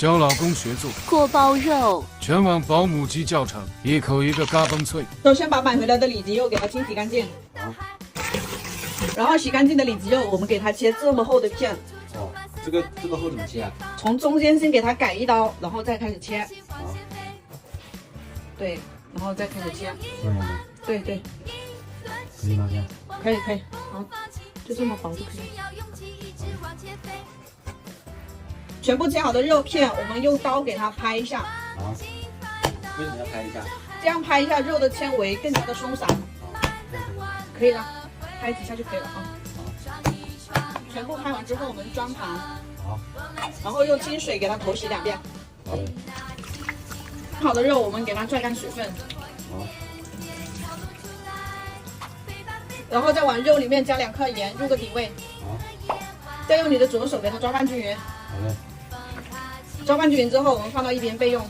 教老公学做锅包肉，全网保姆级教程，一口一个嘎嘣脆。首先把买回来的里脊肉给它清洗干净，然后洗干净的里脊肉我们给它切这么厚的片。哦，这个厚怎么切啊？从中间先给它改一刀，然后再开始切。好，对，然后再开始切。这样吗？对对，可以吗？这样？可以可以，好，就这么薄就可以了。全部切好的肉片，我们用刀给它拍一下。好，为什么要拍一下？这样拍一下肉的纤维更加的松散。可以了，拍几下就可以了啊。全部拍完之后，我们装盘。好，然后用清水给它口洗2遍。好的。好的肉我们给它拽干水分。好。然后再往肉里面加2克盐，入个底味。好。再用你的左手给它抓拌均匀。好的。抓拌均匀之后，我们放到一边备用。好。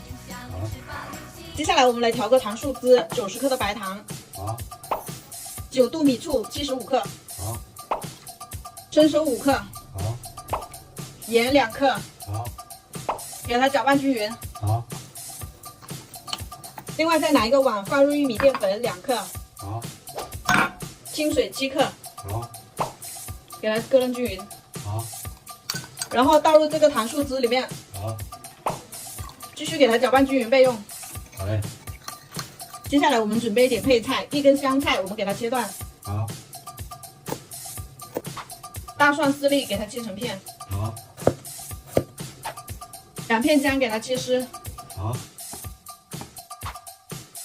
接下来我们来调个糖醋汁，90克的白糖。好。9度米醋75克。好。生抽5克。好。盐2克。好。给它搅拌均匀。好。另外再拿一个碗放入玉米淀粉2克。好。清水7克。好。给它搁楞均匀。好。然后倒入这个糖醋汁里面。好。继续给它搅拌均匀备用。好嘞。接下来我们准备一点配菜，一根香菜我们给它切断。好。大蒜丝粒给它切成片。好。 2片姜给它切丝。好。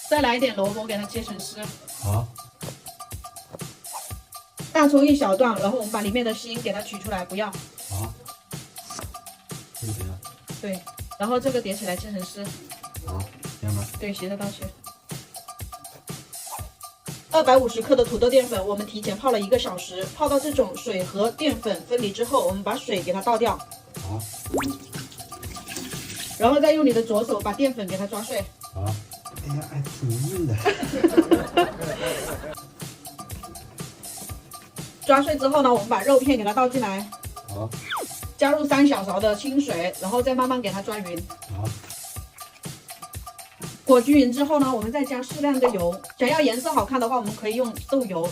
再来一点萝卜给它切成丝。好。大葱1小段，然后我们把里面的芯给它取出来，不要。好。这个怎样？对，然后这个叠起来切成丝。好，这样吗？对，斜着倒切。250克的土豆淀粉，我们提前泡了1个小时，泡到这种水和淀粉分离之后，我们把水给它倒掉。好。然后再用你的左手把淀粉给它抓碎。好。哎呀，哎，挺硬的。抓碎之后呢，我们把肉片给它倒进来。好。加入3小勺的清水，然后再慢慢给它抓匀。好。裹均匀之后呢，我们再加适量的油。想要颜色好看的话，我们可以用豆油。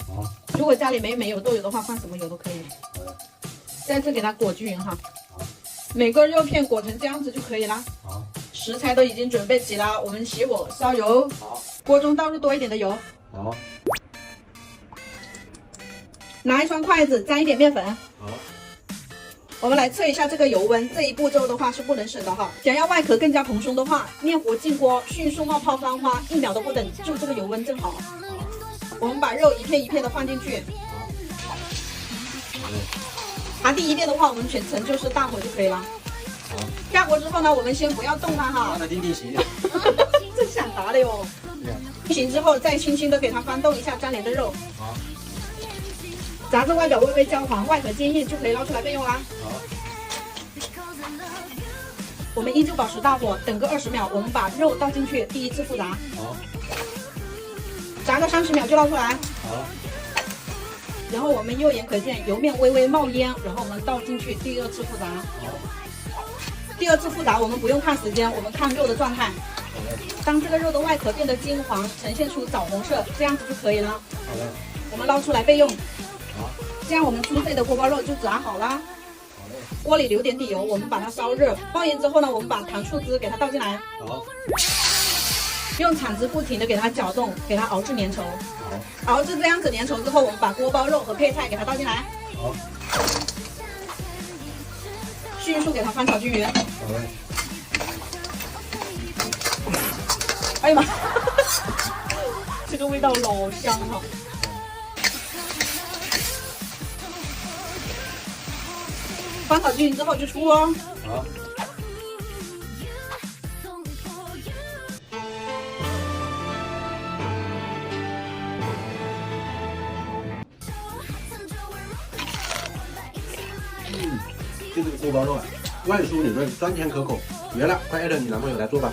好。如果家里没有豆油的话，放什么油都可以。好的。再次给它裹均匀哈。好。每个肉片裹成这样子就可以啦。好。食材都已经准备齐了，我们起火烧油。好。锅中倒入多一点的油。好。拿一双筷子沾一点面粉。好。我们来测一下这个油温，这一步骤的话是不能省的哈。想要外壳更加蓬松的话，面糊进锅，迅速冒泡翻花，1秒都不等，就这个油温正好。我们把肉一片一片的放进去。爬第1遍的话，我们全程就是大火就可以了。好。下锅之后呢，我们先不要动它哈。让它定定型。这想答的哟。定型之后，再轻轻的给它翻动一下粘连的肉。好。炸至外表微微焦黄，外壳坚硬就可以捞出来备用啦。好。我们依旧保持大火，等个20秒，我们把肉倒进去，第1次复炸。好。炸个30秒就捞出来。好。然后我们肉眼可见油面微微冒烟，然后我们倒进去第2次复炸。好。第2次复炸我们不用看时间，我们看肉的状态。好嘞。当这个肉的外壳变得金黄，呈现出枣红色，这样子就可以了。好嘞。我们捞出来备用。好。这样我们酥脆的锅包肉就炸好啦。好嘞。锅里留点底油，我们把它烧热，爆烟之后呢，我们把糖醋汁给它倒进来。好。用铲子不停的给它搅动，给它熬至粘稠。好。熬至这样子粘稠之后，我们把锅包肉和配菜给它倒进来。好。迅速给它翻炒均匀。好嘞。哎呀妈，这个味道老香哈！翻炒均匀之后就出哦。好。就这个锅包肉啊，外酥里嫩，酸甜可口，绝了！快艾特你男朋友来做吧。